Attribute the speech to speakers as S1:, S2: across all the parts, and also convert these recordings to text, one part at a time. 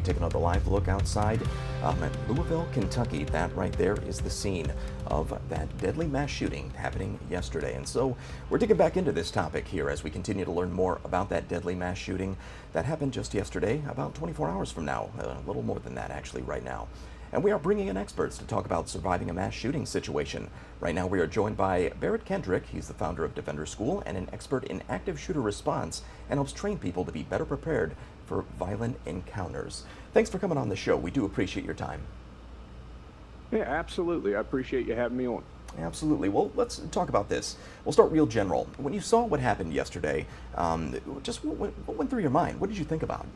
S1: take another live look outside at Louisville, Kentucky. That right there is the scene of that deadly mass shooting happening yesterday. And so we're digging back into this topic here as we continue to learn more about that deadly mass shooting that happened just yesterday, about 24 hours from now, a little more than that actually right now. And we are bringing in experts to talk about surviving a mass shooting situation. Right now we are joined by Barret Kendrick. He's the founder of Defender School and an expert in active shooter response and helps train people to be better prepared for violent encounters. Thanks for coming on the show. We do appreciate your time.
S2: Yeah, absolutely. I appreciate you having me on.
S1: Absolutely. Well, let's talk about this. We'll start real general. When you saw what happened yesterday, just what went through your mind? What did you think about?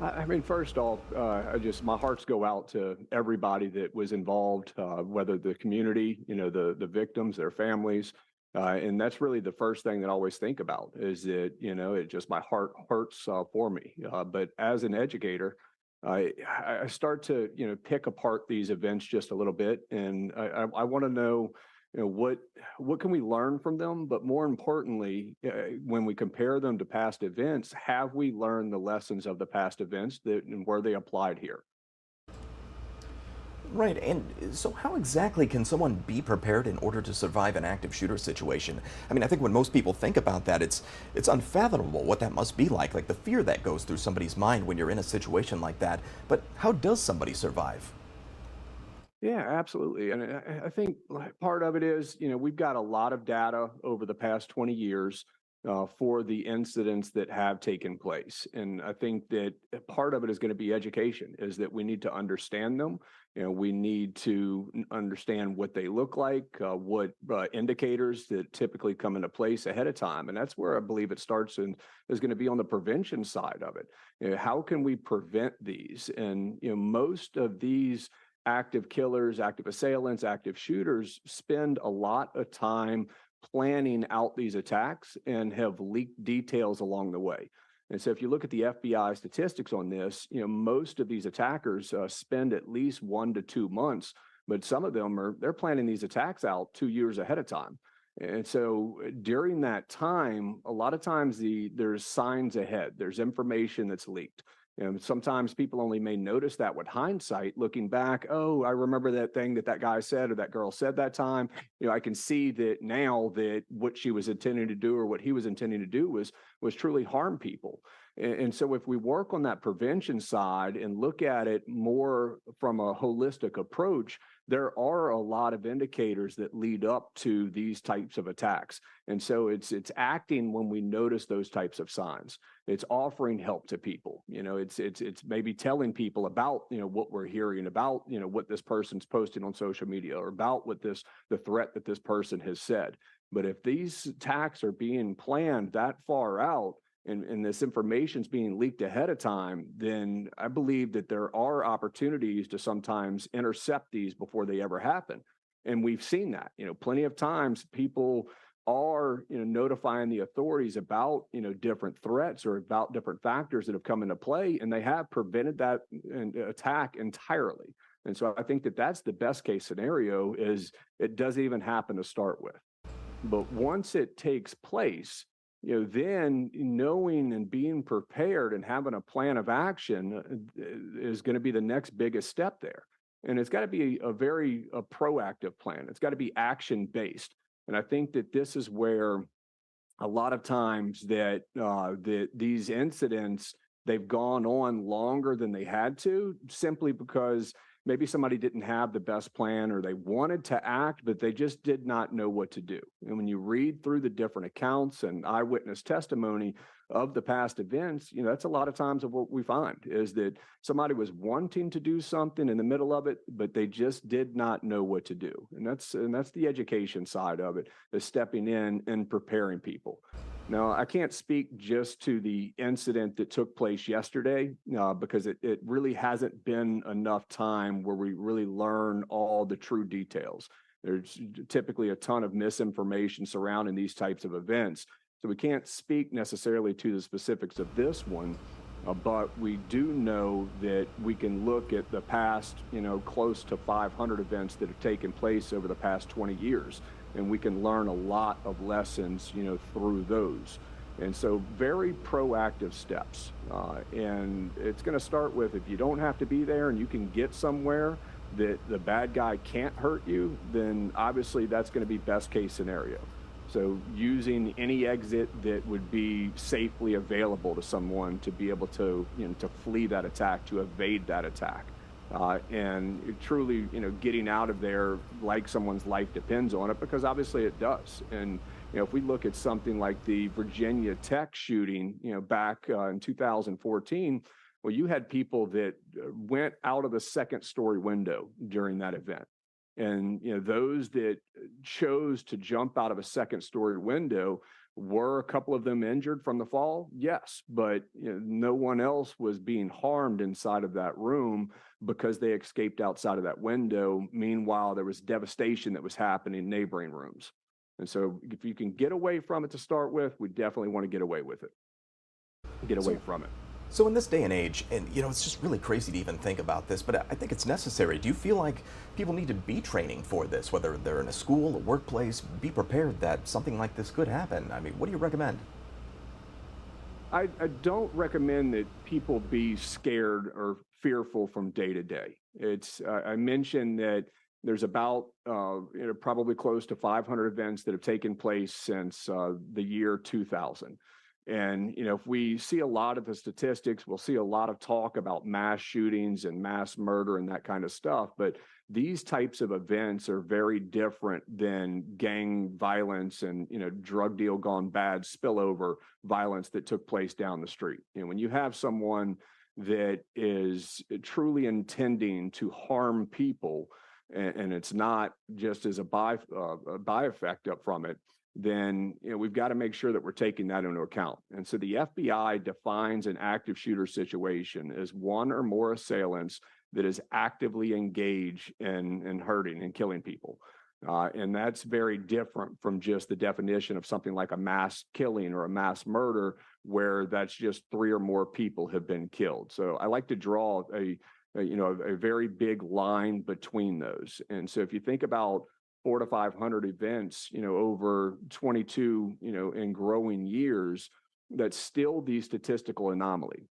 S2: I mean, first off, my hearts go out to everybody that was involved, whether the community, the victims, their families. And that's really the first thing that I always think about is that, my heart hurts for me. But as an educator, I start to, pick apart these events just a little bit. And I want to know, what can we learn from them? But more importantly, when we compare them to past events, have we learned the lessons of the past events and were they applied here?
S1: Right, and so how exactly can someone be prepared in order to survive an active shooter situation? I mean, I think when most people think about that, it's unfathomable what that must be like the fear that goes through somebody's mind when you're in a situation like that. But how does somebody survive?
S2: Yeah, absolutely. And I think part of it is, we've got a lot of data over the past 20 years for the incidents that have taken place. And I think that part of it is going to be education, is that we need to understand them. We need to understand what they look like, what indicators that typically come into place ahead of time. And that's where I believe it starts and is going to be on the prevention side of it. How can we prevent these? And, most of these active killers, active assailants, active shooters spend a lot of time planning out these attacks and have leaked details along the way. And so if you look at the FBI statistics on this, most of these attackers spend at least 1 to 2 months, but some of them they're planning these attacks out 2 years ahead of time. And so during that time, a lot of times there's signs ahead, there's information that's leaked. Sometimes people only may notice that with hindsight, looking back, oh, I remember that thing that guy said or that girl said that time. I can see that now that what she was intending to do or what he was intending to do was truly harm people. And so if we work on that prevention side and look at it more from a holistic approach, there are a lot of indicators that lead up to these types of attacks. And so it's acting when we notice those types of signs. It's offering help to people. It's maybe telling people about, what we're hearing about, what this person's posting on social media or about the threat that this person has said. But if these attacks are being planned that far out, and this information is being leaked ahead of time, then I believe that there are opportunities to sometimes intercept these before they ever happen. And we've seen that, plenty of times people are, notifying the authorities about, different threats or about different factors that have come into play, and they have prevented that attack entirely. And so I think that that's the best case scenario, is it doesn't even happen to start with. But once it takes place, then knowing and being prepared and having a plan of action is going to be the next biggest step there. And it's got to be a proactive plan. It's got to be action based. And I think that this is where a lot of times that these incidents, they've gone on longer than they had to, simply because maybe somebody didn't have the best plan or they wanted to act, but they just did not know what to do. And when you read through the different accounts and eyewitness testimony of the past events, that's a lot of times of what we find is that somebody was wanting to do something in the middle of it, but they just did not know what to do. And that's the education side of it, is stepping in and preparing people. Now, I can't speak just to the incident that took place yesterday because it really hasn't been enough time where we really learn all the true details. There's typically a ton of misinformation surrounding these types of events. So we can't speak necessarily to the specifics of this one, but we do know that we can look at the past, close to 500 events that have taken place over the past 20 years. And we can learn a lot of lessons, through those. And so very proactive steps. And it's going to start with, if you don't have to be there and you can get somewhere that the bad guy can't hurt you, then obviously that's going to be best case scenario. So using any exit that would be safely available to someone to be able to, to flee that attack, to evade that attack. And truly, getting out of there like someone's life depends on it, because obviously it does. And, if we look at something like the Virginia Tech shooting, back in 2014, well, you had people that went out of the second story window during that event. And, those that chose to jump out of a second story window, were a couple of them injured from the fall? Yes, but no one else was being harmed inside of that room because they escaped outside of that window. Meanwhile, there was devastation that was happening in neighboring rooms. And so if you can get away from it to start with, we definitely want to get away with it. Get away from it.
S1: So in this day and age, and it's just really crazy to even think about this, but I think it's necessary. Do you feel like people need to be training for this, whether they're in a school, a workplace, be prepared that something like this could happen? I mean, what do you recommend?
S2: I don't recommend that people be scared or fearful from day to day. I mentioned that there's about probably close to 500 events that have taken place since the year 2000. And, if we see a lot of the statistics, we'll see a lot of talk about mass shootings and mass murder and that kind of stuff. But these types of events are very different than gang violence and, drug deal gone bad spillover violence that took place down the street. When you have someone that is truly intending to harm people, and it's not just as a by effect up from it, then we've got to make sure that we're taking that into account. And so the FBI defines an active shooter situation as one or more assailants that is actively engaged in hurting and killing people. And that's very different from just the definition of something like a mass killing or a mass murder, where that's just 3 or more people have been killed. So I like to draw a very big line between those. And so if you think about 400 to 500 events, over 22, and growing years, that's still the statistical anomaly.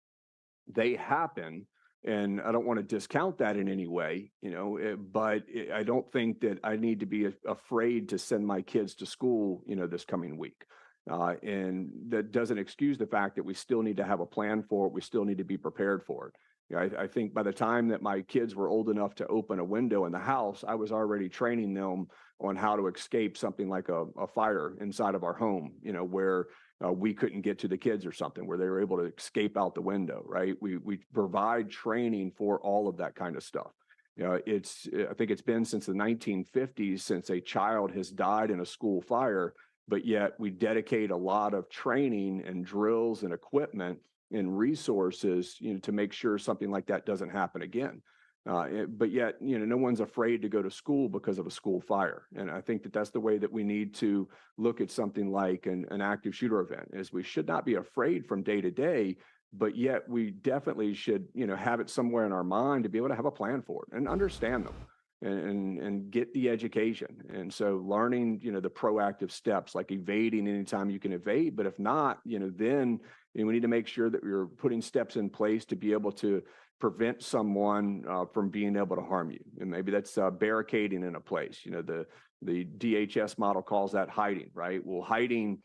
S2: They happen, and I don't want to discount that in any way, but I don't think that I need to be afraid to send my kids to school, this coming week. And that doesn't excuse the fact that we still need to have a plan for it. We still need to be prepared for it. I think by the time that my kids were old enough to open a window in the house, I was already training them on how to escape something like a fire inside of our home, where we couldn't get to the kids or something, where they were able to escape out the window, right? We provide training for all of that kind of stuff. I think it's been since the 1950s since a child has died in a school fire, but yet we dedicate a lot of training and drills and equipment and resources, to make sure something like that doesn't happen again. But yet, no one's afraid to go to school because of a school fire. And I think that that's the way that we need to look at something like an active shooter event, is we should not be afraid from day to day, but yet we definitely should, have it somewhere in our mind to be able to have a plan for it and understand them and get the education. And so learning, the proactive steps, like evading anytime you can evade, but if not, then we need to make sure that we're putting steps in place to be able to prevent someone from being able to harm you. And maybe that's barricading in a place. The DHS model calls that hiding, right? Well, hiding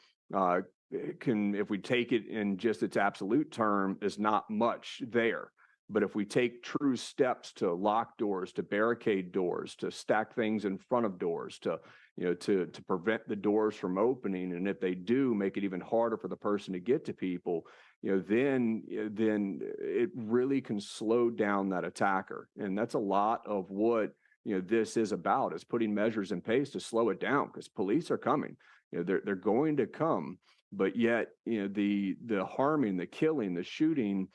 S2: if we take it in just its absolute term, is not much there. But if we take true steps to lock doors, to barricade doors, to stack things in front of doors, to prevent the doors from opening, and if they do, make it even harder for the person to get to people, then it really can slow down that attacker. And that's a lot of what this is about, is putting measures in place to slow it down, because police are coming. They're going to come, but yet the harming, the killing, the shooting,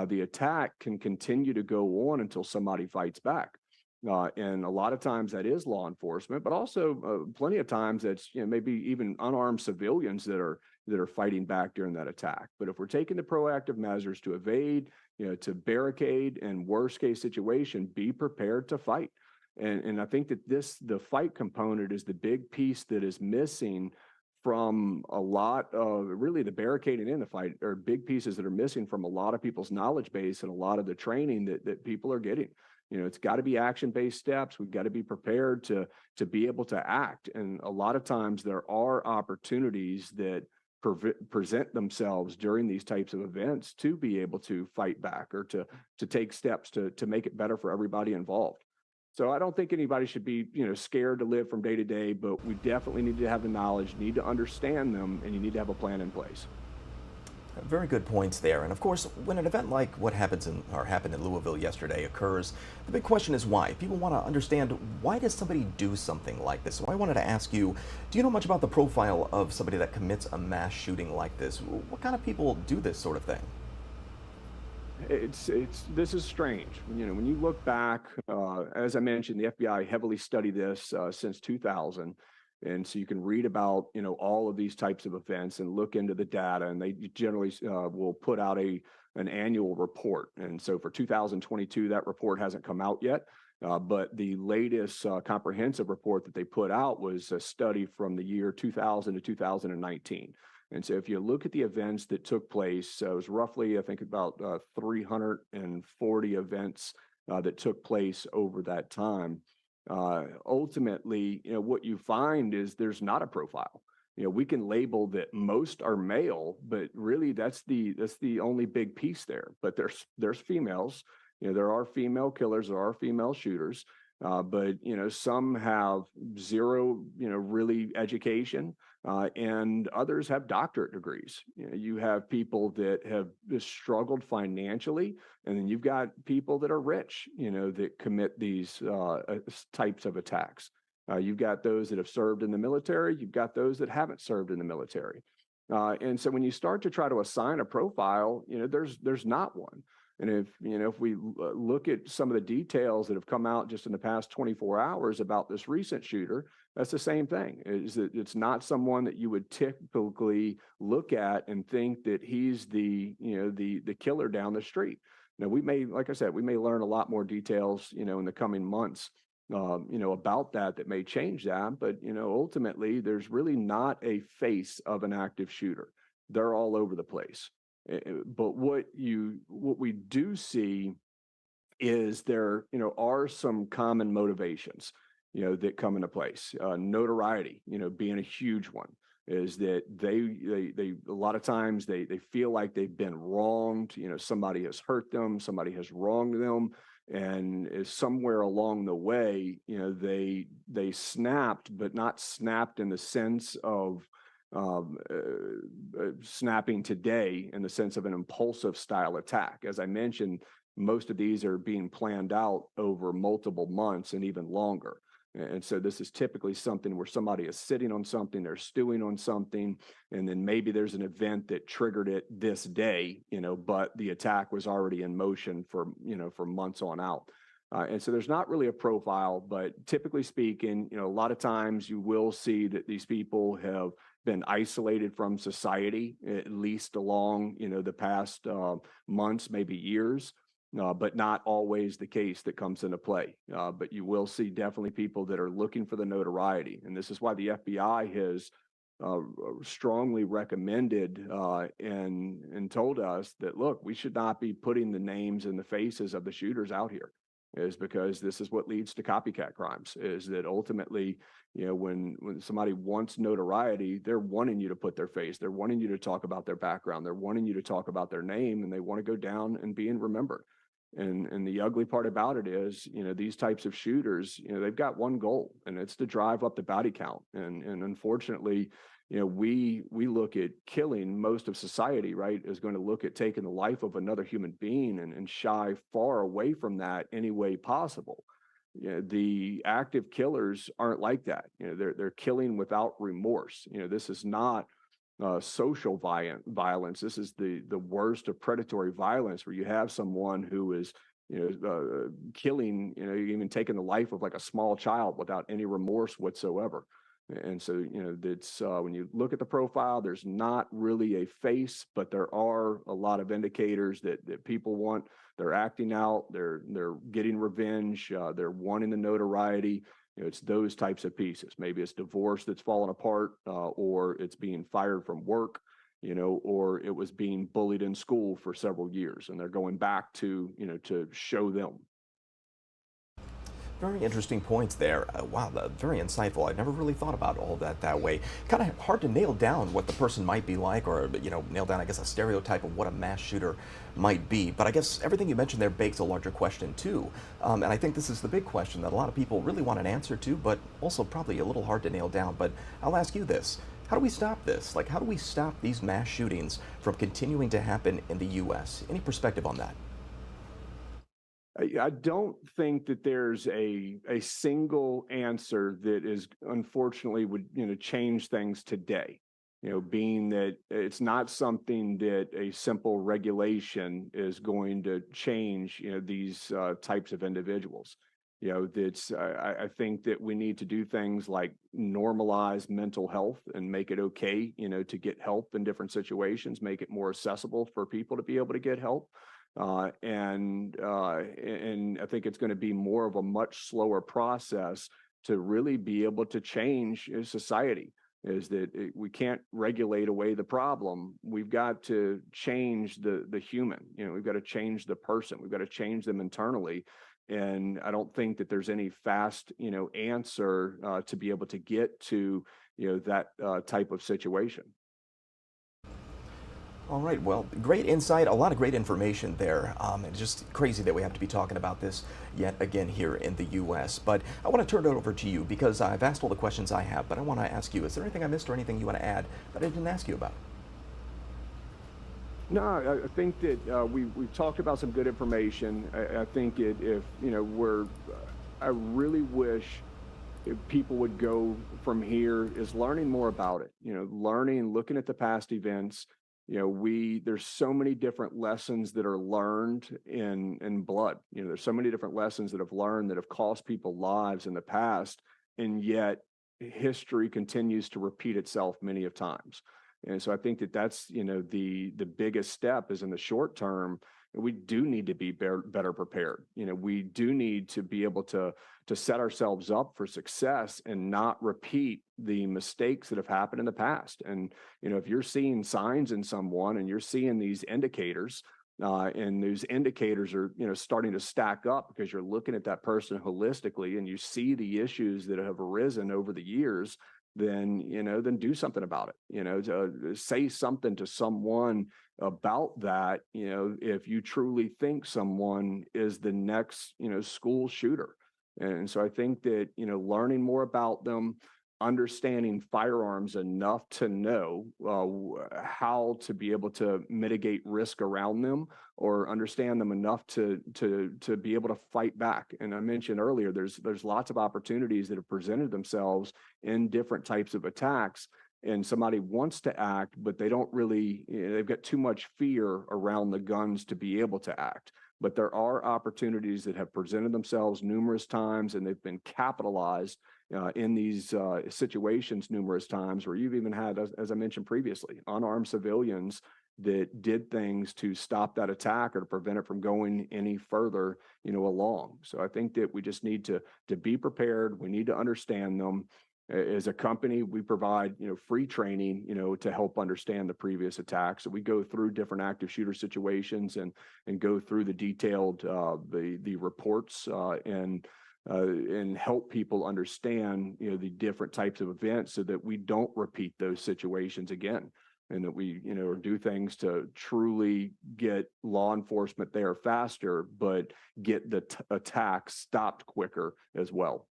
S2: the attack can continue to go on until somebody fights back. And a lot of times that is law enforcement, but also plenty of times that's maybe even unarmed civilians that are fighting back during that attack. But if we're taking the proactive measures to evade, to barricade, and worst case situation, be prepared to fight. And I think that the fight component is the big piece that is missing from a lot of really the barricading in the fight are big pieces that are missing from a lot of people's knowledge base and a lot of the training that people are getting. It's got to be action-based steps. We've got to be prepared to be able to act. And a lot of times there are opportunities that present themselves during these types of events to be able to fight back or to take steps to make it better for everybody involved. So I don't think anybody should be, scared to live from day to day, but we definitely need to have the knowledge, need to understand them, and you need to have a plan in place.
S1: Very good points there. And of course, when an event like what happened in Louisville yesterday occurs, the big question is why. People want to understand, why does somebody do something like this? So I wanted to ask you, do you know much about the profile of somebody that commits a mass shooting like this? What kind of people do this sort of thing?
S2: This is strange. When you look back, as I mentioned, the FBI heavily studied this since 2000. And so you can read about, all of these types of events and look into the data, and they generally will put out an annual report. And so for 2022, that report hasn't come out yet. But the latest comprehensive report that they put out was a study from the year 2000 to 2019. And so if you look at the events that took place, it was roughly, I think, about 340 events that took place over that time. Ultimately, what you find is there's not a profile. We can label that most are male, but really that's the only big piece there. But there's females. There are female killers, there are female shooters. But some have zero, really education, and others have doctorate degrees. You have people that have just struggled financially, and then you've got people that are rich, that commit these types of attacks. You've got those that have served in the military. You've got those that haven't served in the military. And so when you start to try to assign a profile, there's not one. And if we look at some of the details that have come out just in the past 24 hours about this recent shooter, that's the same thing. Is that it's not someone that you would typically look at and think that he's the killer down the street. Now like I said, we may learn a lot more details, in the coming months, about that may change that. But ultimately, there's really not a face of an active shooter. They're all over the place. But what we do see is there, are some common motivations, that come into place. Notoriety, being a huge one, is that they a lot of times they feel like they've been wronged. Somebody has hurt them, somebody has wronged them, and is somewhere along the way, they snapped, but not snapped in the sense of snapping today in the sense of an impulsive style attack. As I mentioned, most of these are being planned out over multiple months and even longer. And so this is typically something where somebody is sitting on something, they're stewing on something, and then maybe there's an event that triggered it this day, but the attack was already in motion for months on out. And so there's not really a profile, but typically speaking, a lot of times you will see that these people have been isolated from society, at least along, the past months, maybe years, but not always the case that comes into play. But you will see definitely people that are looking for the notoriety. And this is why the FBI has strongly recommended and told us that, look, we should not be putting the names and the faces of the shooters out here. Is because this is what leads to copycat crimes, is that ultimately, when somebody wants notoriety, they're wanting you to put their face, they're wanting you to talk about their background, they're wanting you to talk about their name, and they want to go down and being remembered. And the ugly part about it is, these types of shooters, they've got one goal, and it's to drive up the body count. And unfortunately, we look at killing. Most of society, right, is going to look at taking the life of another human being and shy far away from that any way possible. The active killers aren't like that. They're killing without remorse. This is not social violence. This is the worst of predatory violence, where you have someone who is killing, even taking the life of like a small child without any remorse whatsoever. And so, that's when you look at the profile, there's not really a face, but there are a lot of indicators that people want. They're acting out, they're getting revenge, they're wanting the notoriety. It's those types of pieces. Maybe it's divorce that's fallen apart, or it's being fired from work, or it was being bullied in school for several years, and they're going back to, to show them.
S1: Very interesting points there. Wow, very insightful. I never really thought about all that way. Kind of hard to nail down what the person might be like, or nail down, I guess, a stereotype of what a mass shooter might be. But I guess everything you mentioned there begs a larger question too. And I think this is the big question that a lot of people really want an answer to, but also probably a little hard to nail down. But I'll ask you this. How do we stop this? Like, how do we stop these mass shootings from continuing to happen in the U.S.? Any perspective on that?
S2: I don't think that there's a single answer that is, unfortunately, would change things today. Being that it's not something that a simple regulation is going to change. These types of individuals. I think that we need to do things like normalize mental health and make it okay, to get help in different situations, make it more accessible for people to be able to get help. And I think it's going to be more of a much slower process to really be able to change society. Is that we can't regulate away the problem. We've got to change the human. We've got to change the person. We've got to change them internally. And I don't think that there's any fast, answer to be able to get to, that type of situation.
S1: All right, well, great insight, a lot of great information there. It's just crazy that we have to be talking about this yet again here in the U.S. But I want to turn it over to you because I've asked all the questions I have, but I want to ask you, is there anything I missed or anything you want to add that I didn't ask you about?
S2: No, I think that we've talked about some good information. I think I really wish if people would go from here is learning more about it, learning, looking at the past events. There's so many different lessons that are learned in blood. There's so many different lessons that have learned that have cost people lives in the past, and yet history continues to repeat itself many of times. And so I think that that's, the biggest step is in the short term. We do need to be better prepared. We do need to be able to set ourselves up for success and not repeat the mistakes that have happened in the past. And, if you're seeing signs in someone and you're seeing these indicators, and those indicators are, starting to stack up because you're looking at that person holistically and you see the issues that have arisen over the years, then do something about it. To say something to someone about that, if you truly think someone is the next, school shooter. And so I think that, learning more about them, understanding firearms enough to know how to be able to mitigate risk around them, or understand them enough to be able to fight back. And I mentioned earlier, there's lots of opportunities that have presented themselves in different types of attacks. And somebody wants to act, but they don't really, they've got too much fear around the guns to be able to act. But there are opportunities that have presented themselves numerous times, and they've been capitalized in these situations numerous times, where you've even had, as I mentioned previously, unarmed civilians that did things to stop that attack or to prevent it from going any further, along. So I think that we just need to be prepared. We need to understand them. As a company, we provide, free training, to help understand the previous attacks. So we go through different active shooter situations and go through the detailed the reports and help people understand, the different types of events, so that we don't repeat those situations again, and that we, or do things to truly get law enforcement there faster, but get the attacks stopped quicker as well.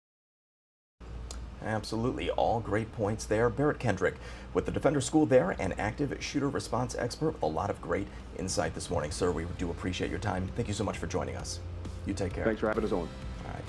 S1: Absolutely, all great points there. Barret Kendrick with the Defender School there, an active shooter response expert with a lot of great insight this morning. Sir, we do appreciate your time. Thank you so much for joining us. You take care.
S2: Thanks for having us on.
S1: All right.